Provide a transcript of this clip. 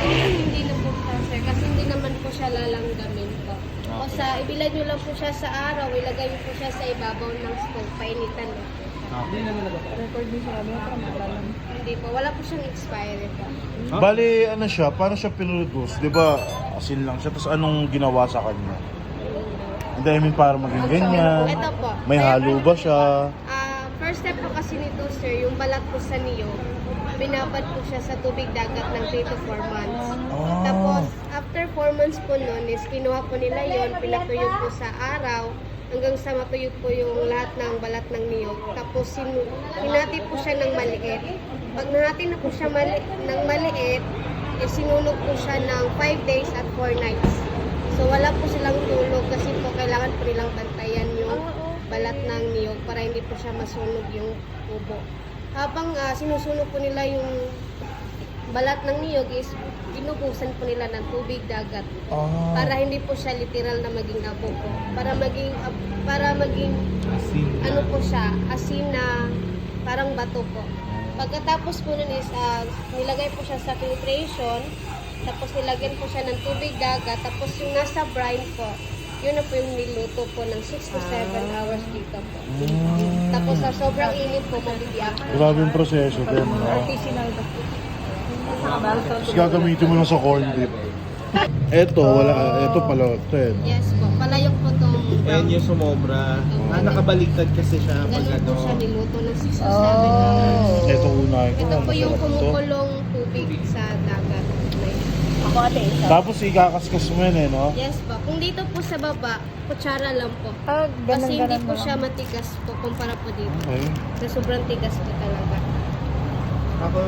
Hindi na po siya, sir. Kasi hindi naman po siya lalanggamin po. O sa, ibilad nyo lang po siya sa araw, ilagay nyo po siya sa ibabaw ng stove, painitan mo. Record din siya. Para matalan. Hindi po, wala po siyang expiry po. Bali, ano siya, paano siya pinroduce? Di ba, asin lang siya, tapos anong ginawa sa kanya? Hindi, I mean, para maging ganyan. Ito po. May halo ba siya? First step po kasi nito, sir, yung balat po sa niyo, binabad po siya sa tubig dagat ng 3 to 4 months. Tapos, after 4 months po nun, is kinuha po nila yon, pinatuyo po sa araw, hanggang sa matuyo po yung lahat ng balat ng niyog. Tapos, hinati po siya ng maliit. Pag nahati na po siya ng maliit, is sinunog po siya ng 5 days at 4 nights. So, wala po silang tulog kasi po kailangan po nilang bantayan yung balat ng niyog para hindi po siya masunog yung ubo. Habang sinusunog po nila yung balat ng niyog is binubusan po nila ng tubig dagat para hindi po siya literal na maging abo po. Para maging ano po siya, asin na parang bato po. Pagkatapos po nun is nilagay po siya sa filtration, tapos nilagyan po siya ng tubig dagat, tapos yung nasa brine po, yun na po yung niluto po ng 6 to 7 hours dito po. Tapos sa sobrang init po, mabibiyak. Grabe yung proseso din. No? Artisanal ba? Tapos gagamitin mo lang sa corn beef. Eto, eto pala, 10. Yes po, palayok po itong Ayan yung sumobra. Nakabaliktad kasi siya pag ganun po siya ano. niluto ng 6 to 7 hours. Eto unahin ko. Ito po yung masarap to. kumukulong tubig sa dagat. Ako ate, isa. Tapos ikakaskas mo yan no? Yes po. Kung dito po sa baba, kutsara lang po. Kasi Ganun, hindi ganun po mo siya lang. matigas po kumpara po dito. Okay. Sa sobrang tigas po talaga. Ako